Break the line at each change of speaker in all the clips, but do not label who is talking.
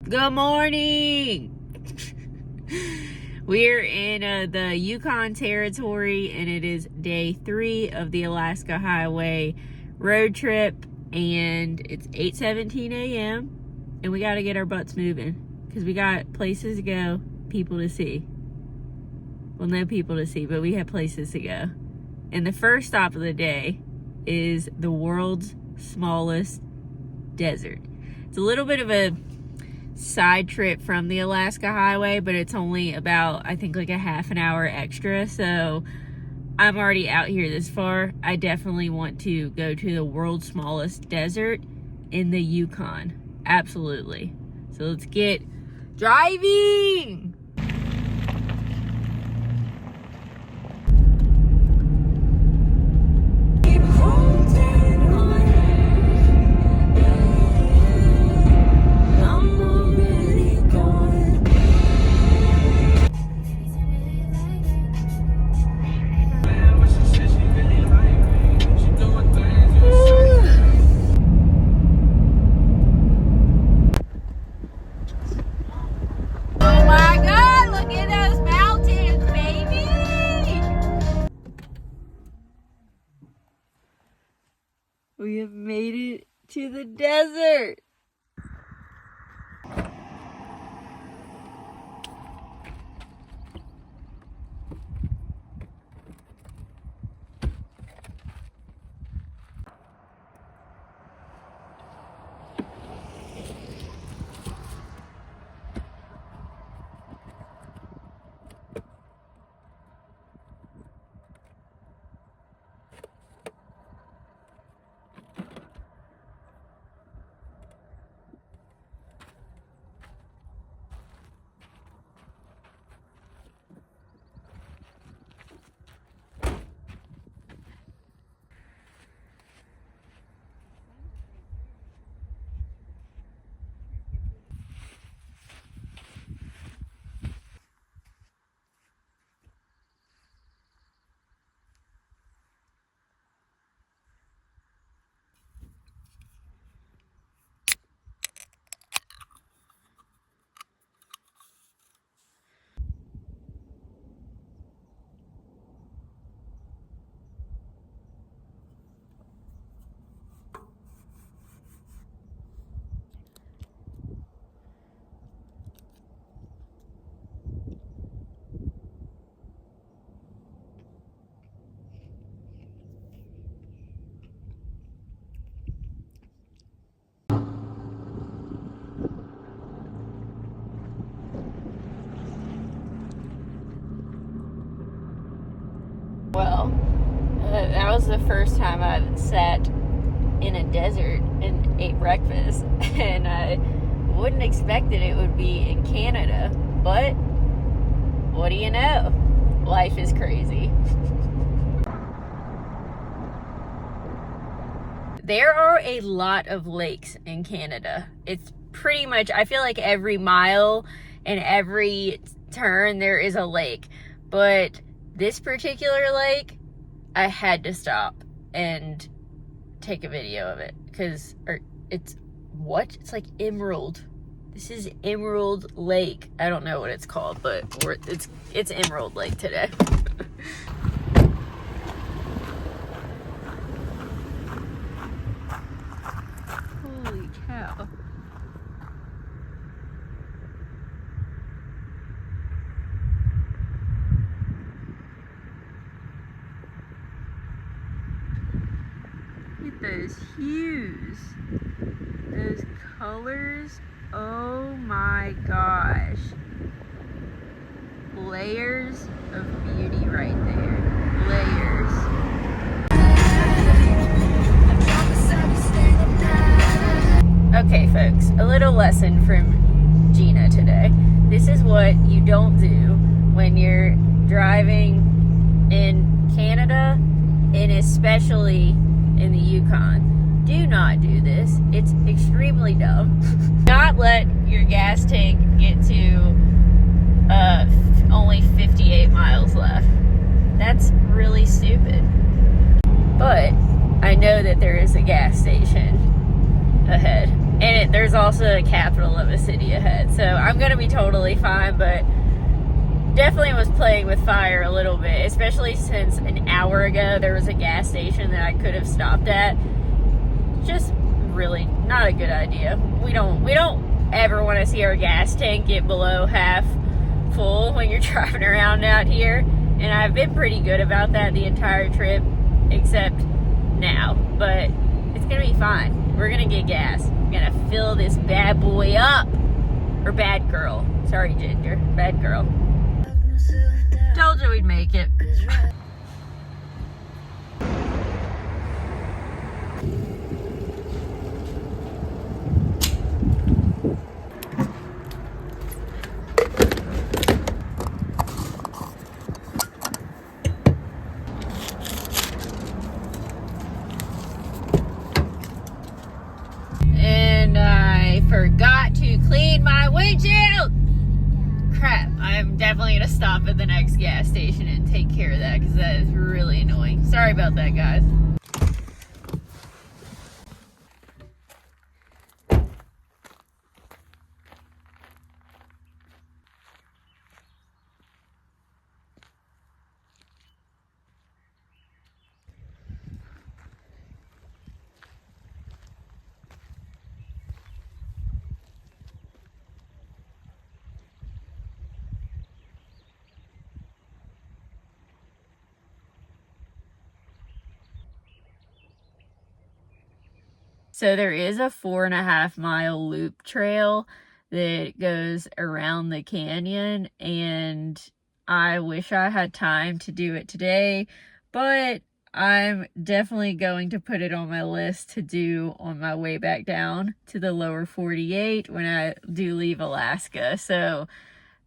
Good morning! We're in the Yukon Territory, and it is day 3 of the Alaska Highway road trip, and it's 8:17 a.m. and we got to get our butts moving because we got places to go, people to see. Well, no people to see, but we have places to go. And the first stop of the day is the world's smallest desert. It's a little bit of a side trip from the Alaska Highway, but it's only about, I think, like a half an hour extra. So I'm already out here this far. I definitely want to go to the world's smallest desert in the Yukon. Absolutely. So let's get driving. We have made it to the desert. Well, that was the first time I've sat in a desert and ate breakfast, and I wouldn't expect that it would be in Canada, but what do you know? Life is crazy. There are a lot of lakes in Canada. It's pretty much, I feel like every mile and every turn there is a lake, but this particular lake, I had to stop and take a video of it because it's like Emerald. This is Emerald Lake. I don't know what it's called, but it's Emerald Lake today. Holy cow. Those hues, those colors, oh my gosh, layers of beauty right there, layers. Okay folks, a little lesson from Gina today. This is what you don't do when you're driving in Canada, and especially in the Yukon. Do not do this. It's extremely dumb. Not let your gas tank get to only 58 miles left. That's really stupid. But I know that there is a gas station ahead, and there's there's also a capital of a city ahead. So I'm gonna be totally fine, but definitely was playing with fire a little bit, especially since an hour ago there was a gas station that I could have stopped at. Just really not a good idea. We don't ever want to see our gas tank get below half full when you're driving around out here, and I've been pretty good about that the entire trip except now, but it's gonna be fine. We're gonna get gas. I'm gonna fill this bad boy up. Or bad girl. Sorry, Ginger. Bad girl. Told you we'd make it. And I forgot to clean my windshield. Crap, I'm definitely gonna stop at the next gas station and take care of that because that is really annoying. Sorry about that, guys. So there is a 4.5 mile loop trail that goes around the canyon, and I wish I had time to do it today, but I'm definitely going to put it on my list to do on my way back down to the lower 48 when I do leave Alaska. So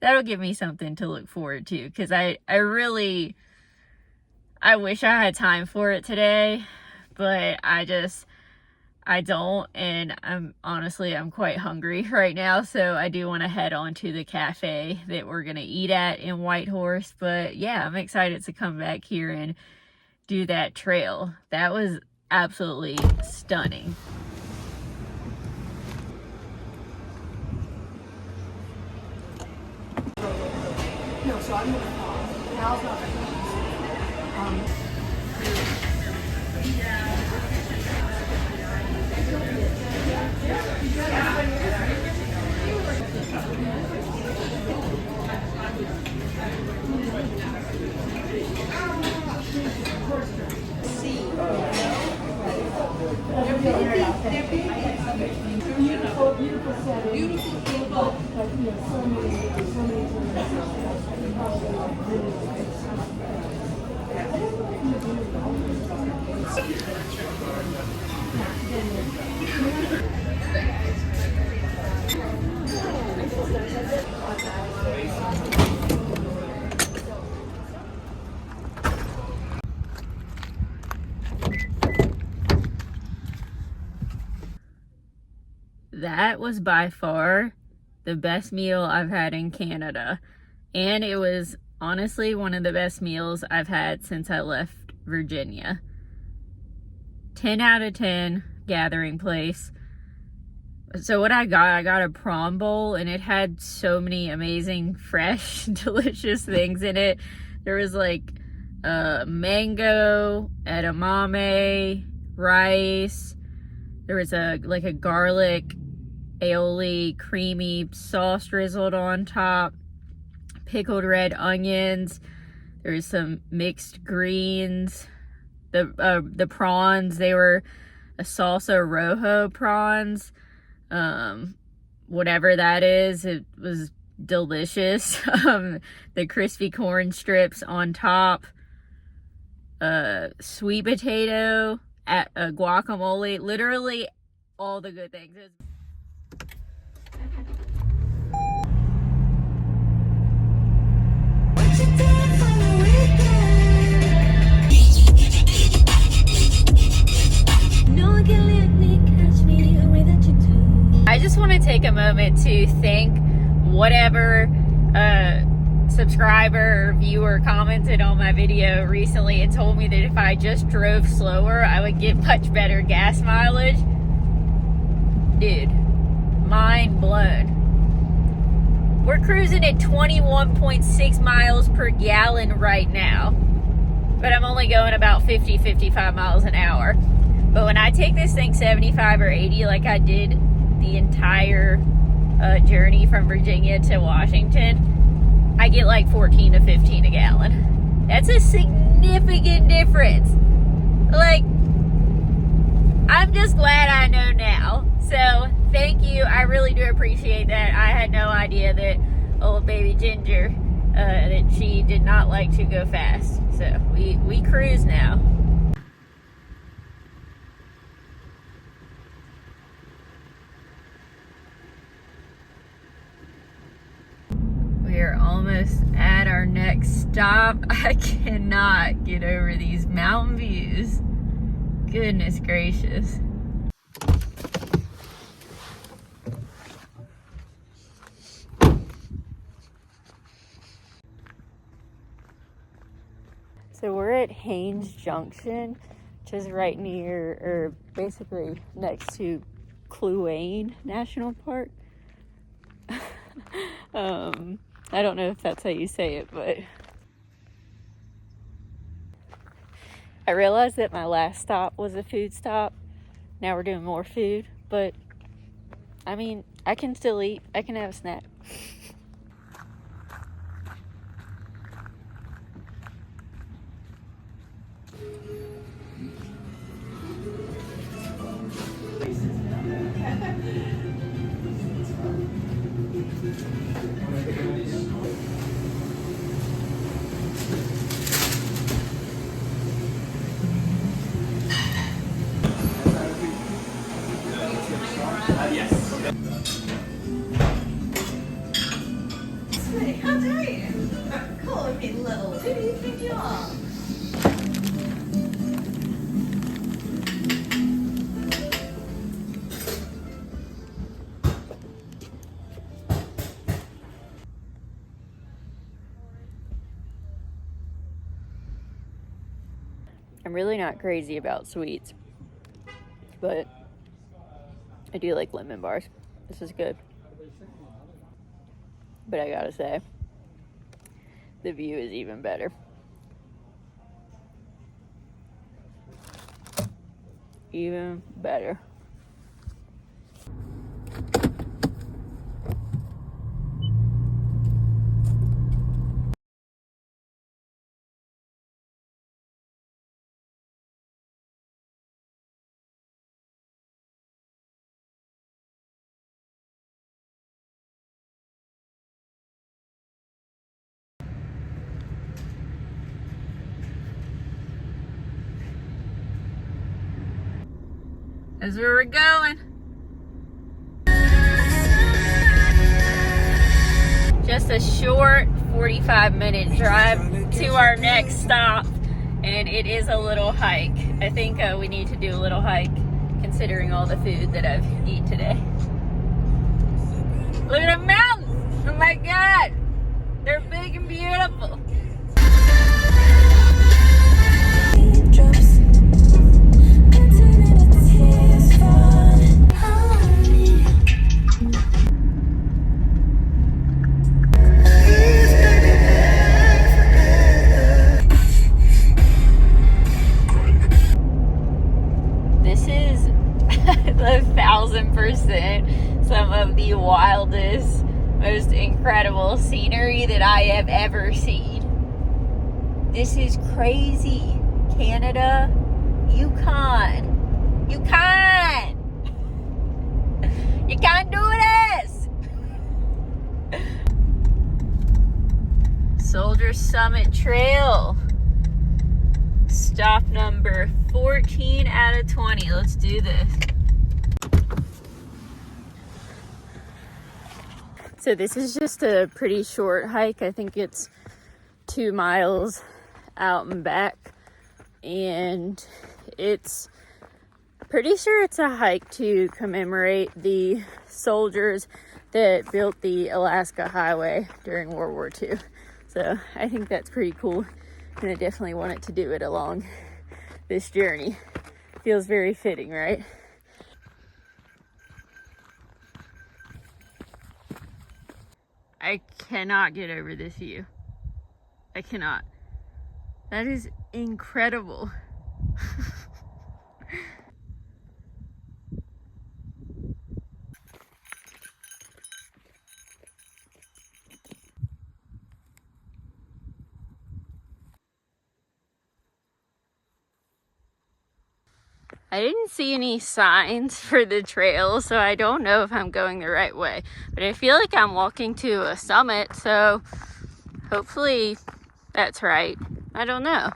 that'll give me something to look forward to, because I wish I had time for it today, but I don't, and I'm quite hungry right now, so I do want to head on to the cafe that we're gonna eat at in Whitehorse. But yeah, I'm excited to come back here and do that trail. That was absolutely stunning.
No, so I'm gonna Al's not gonna
That was by far the best meal I've had in Canada. And it was honestly one of the best meals I've had since I left Virginia. 10 out of 10 gathering place. So what I got a prawn bowl, and it had so many amazing, fresh, delicious things in it. There was like mango, edamame, rice. There was a garlic aioli creamy sauce drizzled on top, pickled red onions. There's some mixed greens. The prawns, they were a salsa rojo prawns. Whatever that is, it was delicious. The crispy corn strips on top, sweet potato, guacamole, literally all the good things. I just want to take a moment to thank whatever subscriber or viewer commented on my video recently and told me that if I just drove slower, I would get much better gas mileage. Dude, mind blown. We're cruising at 21.6 miles per gallon right now, but I'm only going about 50-55 miles an hour. But when I take this thing 75 or 80 like I did the entire journey from Virginia to Washington, I get like 14 to 15 a gallon. That's a significant difference. Like, I'm just glad I know now. So thank you. I really do appreciate that. I had no idea that old baby Ginger, that she did not like to go fast. So we cruise now. We are almost at our next stop. I cannot get over these mountain views. Goodness gracious. So we're at Haines Junction, which is right near, or basically next to Kluane National Park. I don't know if that's how you say it, but I realized that my last stop was a food stop. Now we're doing more food, but I mean, I can still eat. I can have a snack.
How dare you? Calling me little. Who do you think you are?
I'm really not crazy about sweets, but I do like lemon bars. This is good. But I gotta say, the view is even better. Even better. That's where we're going. Just a short 45-minute drive to our next stop, and it is a little hike. I think we need to do a little hike considering all the food that I've eaten today. Look at the mountains! Oh my god! They're big and beautiful. This is 1,000% some of the wildest, most incredible scenery that I have ever seen. This is crazy. Canada, Yukon. Yukon! You can't do this! Soldier Summit Trail. Stop number 14 out of 20. Let's do this. So this is just a pretty short hike. I think it's 2 miles out and back. And it's pretty sure it's a hike to commemorate the soldiers that built the Alaska Highway during World War II. So I think that's pretty cool. And I definitely wanted to do it along this journey. Feels very fitting, right? I cannot get over this view. I cannot. That is incredible. I didn't see any signs for the trail, so I don't know if I'm going the right way. But I feel like I'm walking to a summit, so hopefully that's right. I don't know.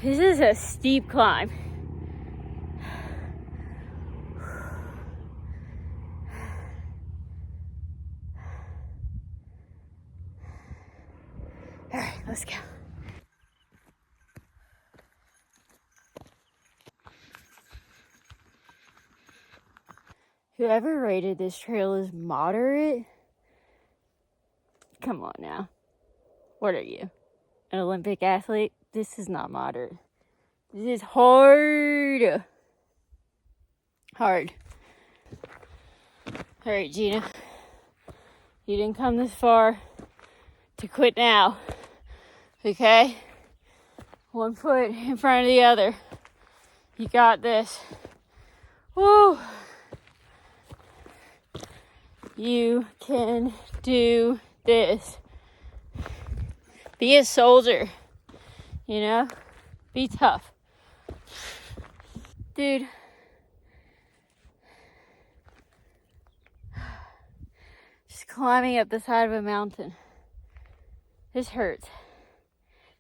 This is a steep climb. All right, let's go. Whoever rated this trail as moderate, come on now. What are you? An Olympic athlete? This is not moderate. This is hard. Hard. All right, Gina. You didn't come this far to quit now. Okay? One foot in front of the other. You got this. Woo! You can do this. Be a soldier. You know? Be tough. Dude. Just climbing up the side of a mountain. This hurts.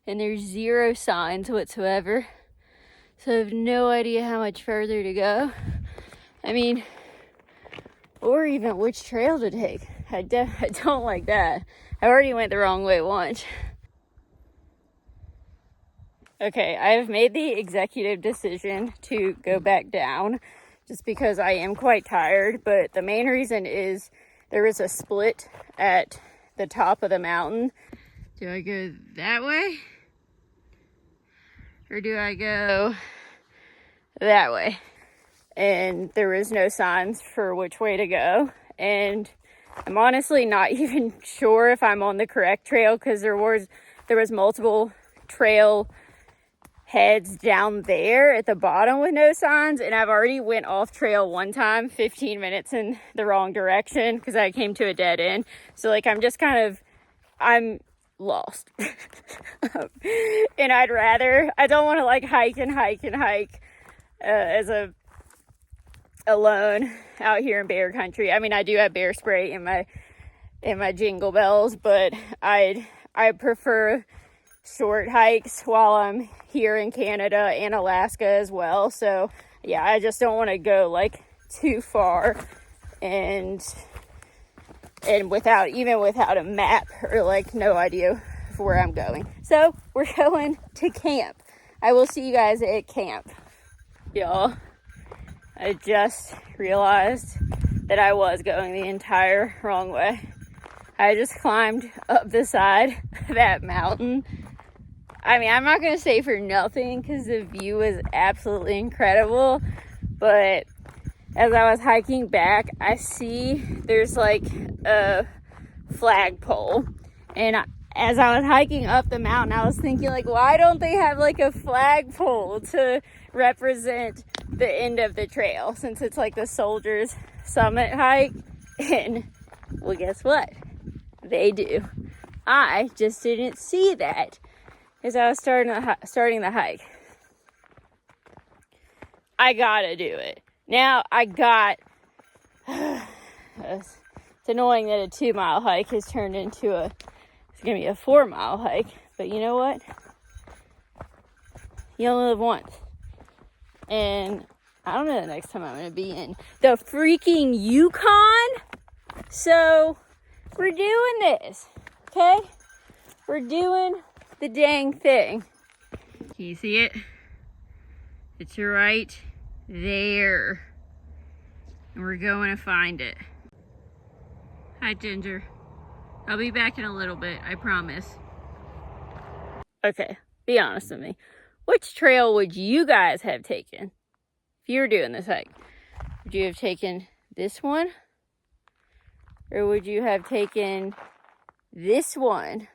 And there's zero signs whatsoever. So I have no idea how much further to go. I mean, or even which trail to take. I don't like that. I already went the wrong way once. Okay, I have made the executive decision to go back down just because I am quite tired. But the main reason is there is a split at the top of the mountain. Do I go that way? Or do I go that way? And there is no signs for which way to go. And I'm honestly not even sure if I'm on the correct trail because there was multiple trail heads down there at the bottom with no signs. And I've already went off trail one time, 15 minutes in the wrong direction because I came to a dead end. So like I'm lost. And I don't want to like hike as alone out here in bear country. I mean, I do have bear spray in my jingle bells, but I prefer short hikes while I'm here in Canada and Alaska as well. So yeah, I just don't want to go like too far and without a map or like no idea of where I'm going. So we're going to camp. I will see you guys at camp. Y'all, I just realized that I was going the entire wrong way. I just climbed up the side of that mountain. I mean, I'm not going to say for nothing because the view was absolutely incredible. But as I was hiking back, I see there's like a flagpole. And as I was hiking up the mountain, I was thinking like, why don't they have like a flagpole to represent the end of the trail, since it's like the Soldiers Summit hike? And well, guess what? They do. I just didn't see that as I was starting the hike. I gotta do it. Now it's annoying that a 2-mile hike has turned into it's gonna be a 4-mile hike, but you know what? You only live once. And I don't know the next time I'm gonna be in the freaking Yukon. So we're doing this, okay? We're doing the dang thing. Can you see it? It's right there. And we're going to find it. Hi, Ginger. I'll be back in a little bit, I promise. Okay, be honest with me. Which trail would you guys have taken if you were doing this hike? Would you have taken this one? Or would you have taken this one?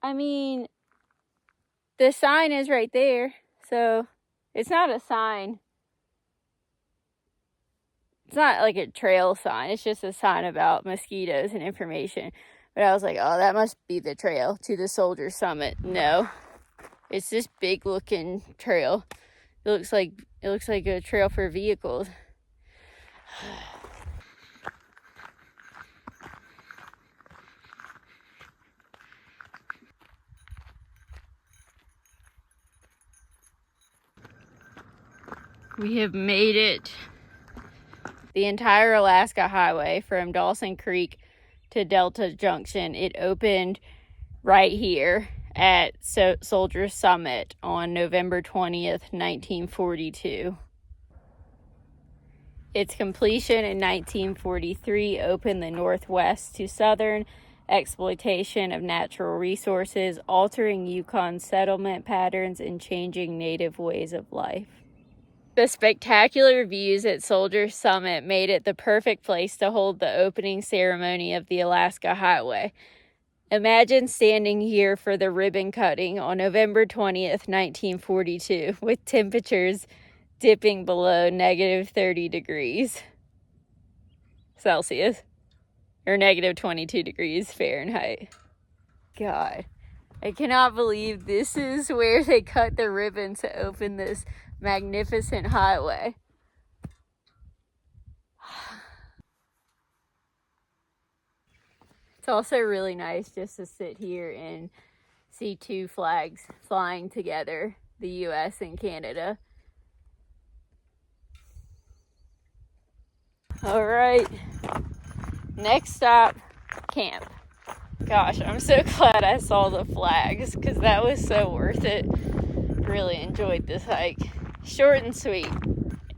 I mean, the sign is right there, so it's not a sign. It's not like a trail sign. It's just a sign about mosquitoes and information. But I was like, oh, that must be the trail to the Soldier Summit. No, it's this big looking trail. It looks like a trail for vehicles. We have made it the entire Alaska Highway from Dawson Creek to Delta Junction. It opened right here at Soldier Summit on November 20th, 1942. Its completion in 1943 opened the Northwest to Southern exploitation of natural resources, altering Yukon settlement patterns and changing native ways of life. The spectacular views at Soldier Summit made it the perfect place to hold the opening ceremony of the Alaska Highway. Imagine standing here for the ribbon cutting on November 20th, 1942, with temperatures dipping below negative 30 degrees Celsius, or negative 22 degrees Fahrenheit. God, I cannot believe this is where they cut the ribbon to open this magnificent highway. It's also really nice just to sit here and see two flags flying together, the US and Canada. All right, next stop, camp. Gosh, I'm so glad I saw the flags because that was so worth it. Really enjoyed this hike. Short and sweet.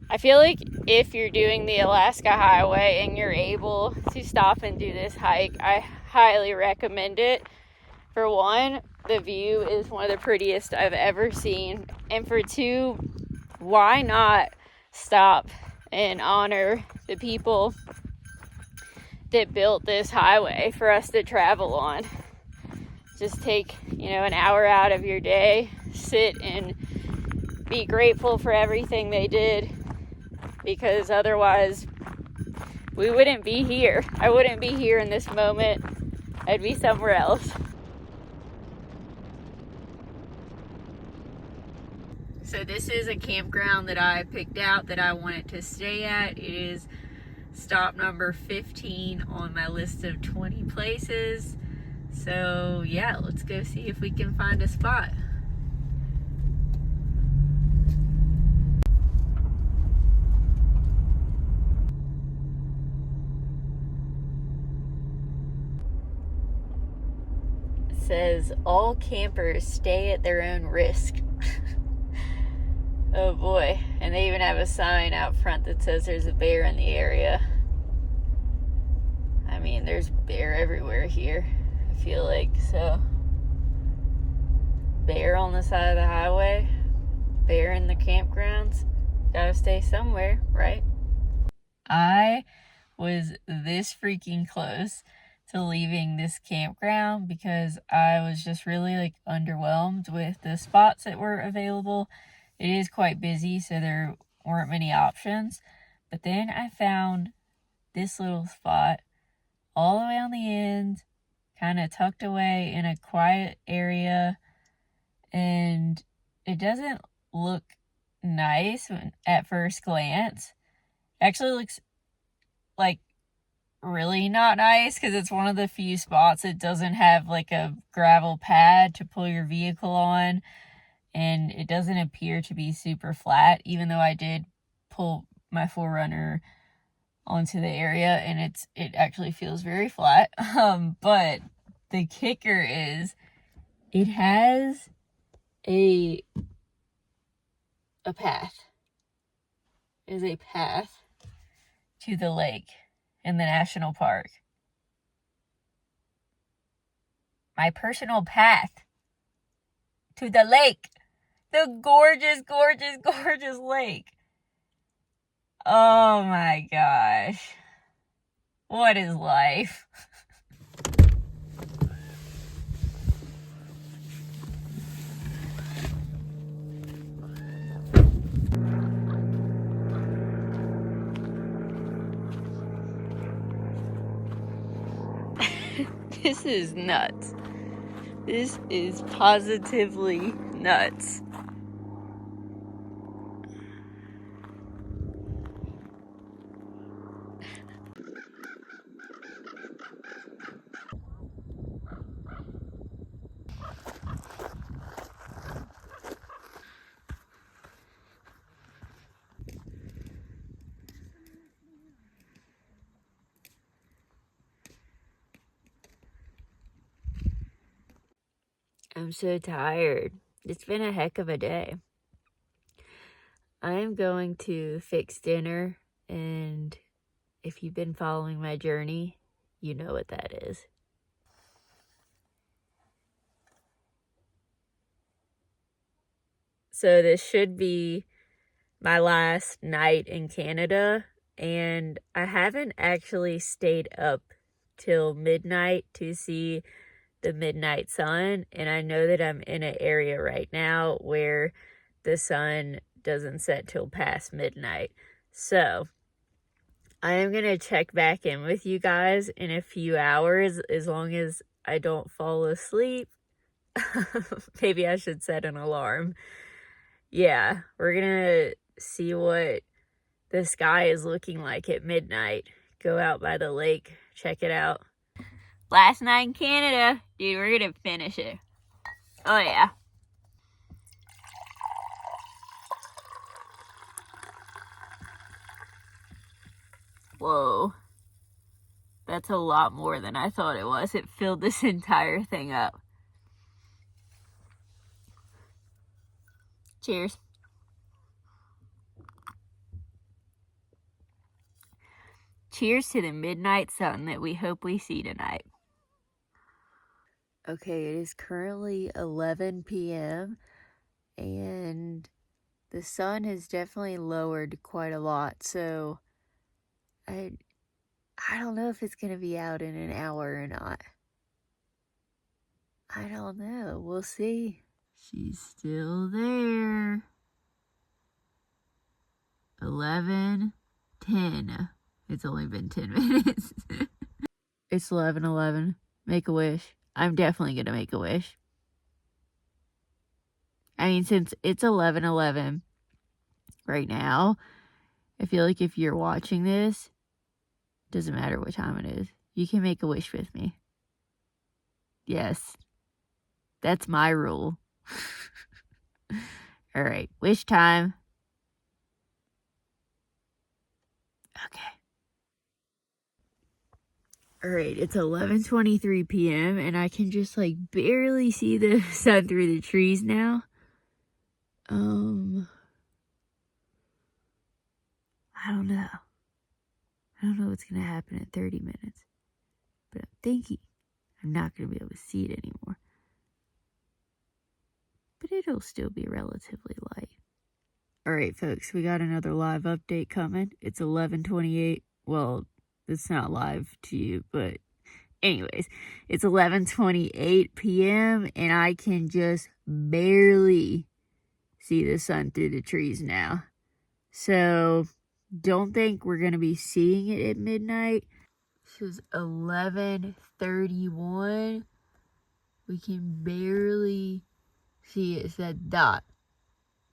I feel like if you're doing the Alaska Highway and you're able to stop and do this hike, I highly recommend it. For one, the view is one of the prettiest I've ever seen. And for two, why not stop and honor the people that built this highway for us to travel on? Just take, an hour out of your day, sit and be grateful for everything they did, because otherwise we wouldn't be here. I wouldn't be here in this moment. I'd be somewhere else. So this is a campground that I picked out that I wanted to stay at. It is stop number 15 on my list of 20 places. So yeah, let's go see if we can find a spot. It says all campers stay at their own risk. Oh boy, and they even have a sign out front that says there's a bear in the area. I mean, there's bear everywhere here, I feel like. So bear on the side of the highway, bear in the campgrounds. Gotta stay somewhere, right? I was this freaking close to leaving this campground because I was just really underwhelmed with the spots that were available. It is quite busy, so there weren't many options. But then I found this little spot all the way on the end, kind of tucked away in a quiet area. And it doesn't look nice at first glance. It actually looks like really not nice because it's one of the few spots that doesn't have a gravel pad to pull your vehicle on. And it doesn't appear to be super flat, even though I did pull my 4Runner onto the area and it actually feels very flat. But the kicker is it has a path. It is a path to the lake in the national park. My personal path to the lake. The gorgeous, gorgeous, gorgeous lake. Oh my gosh. What is life? This is nuts. This is positively nuts. I'm so tired. It's been a heck of a day. I am going to fix dinner, and if you've been following my journey, you know what that is. So this should be my last night in Canada, and I haven't actually stayed up till midnight to see the midnight sun, and I know that I'm in an area right now where the sun doesn't set till past midnight. So I am going to check back in with you guys in a few hours, as long as I don't fall asleep. Maybe I should set an alarm. Yeah, we're going to see what the sky is looking like at midnight. Go out by the lake, check it out. Last night in Canada. Dude, we're going to finish it. Oh, yeah. Whoa. That's a lot more than I thought it was. It filled this entire thing up. Cheers. Cheers to the midnight sun that we hope we see tonight. Okay, it is currently 11 p.m. and the sun has definitely lowered quite a lot, so I don't know if it's going to be out in an hour or not. I don't know. We'll see. She's still there. 11:10. It's only been 10 minutes. It's 11:11. Make a wish. I'm definitely going to make a wish. I mean, since it's 11:11 right now, I feel like if you're watching this, doesn't matter what time it is, you can make a wish with me. Yes. That's my rule. All right, wish time. Okay. All right, it's 11:23 p.m. and I can just like barely see the sun through the trees now. I don't know. I don't know what's going to happen in 30 minutes. But I'm thinking I'm not going to be able to see it anymore. But it'll still be relatively light. All right, folks, we got another live update coming. It's 11:28. Well, it's not live to you, but anyways, it's 11:28 p.m. and I can just barely see the sun through the trees now. So don't think we're going to be seeing it at midnight. This is 11:31. We can barely see it. It's that dot.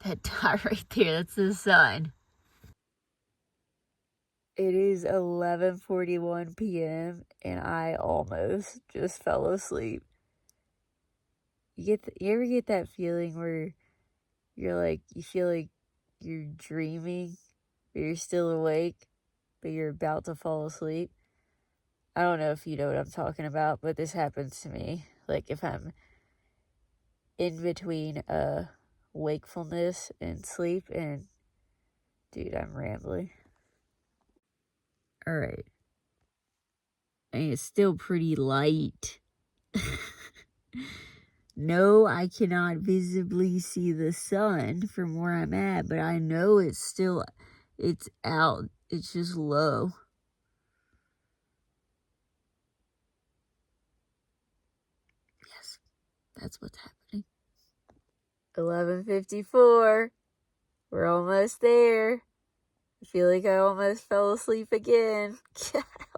That dot right there, that's the sun. It is 11:41 p.m. and I almost just fell asleep. You ever get that feeling where you're like, you feel like you're dreaming, but you're still awake, but you're about to fall asleep? I don't know if you know what I'm talking about, but this happens to me. Like if I'm in between wakefulness and sleep, and dude, I'm rambling. All right. And it's still pretty light. No, I cannot visibly see the sun from where I'm at, but I know it's still It's out. It's just low. Yes, that's what's happening. 11:54. We're almost there. I feel like I almost fell asleep again.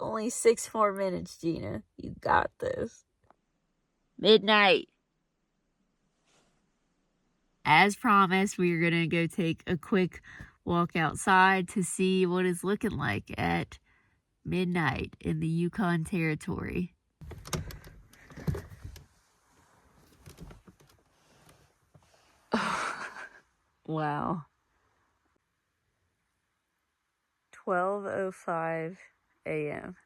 Only 6 more minutes, Gina. You got this. Midnight. As promised, we are going to go take a quick walk outside to see what it's looking like at midnight in the Yukon Territory. Wow. 12:05 a.m.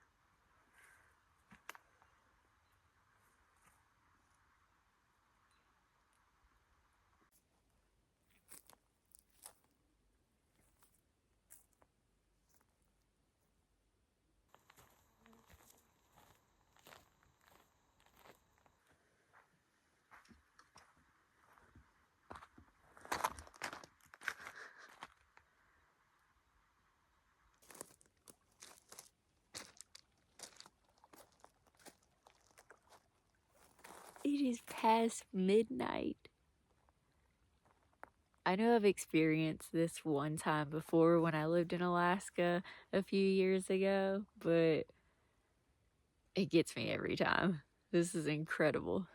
It is past midnight. I know I've experienced this one time before when I lived in Alaska a few years ago, but it gets me every time. This is incredible.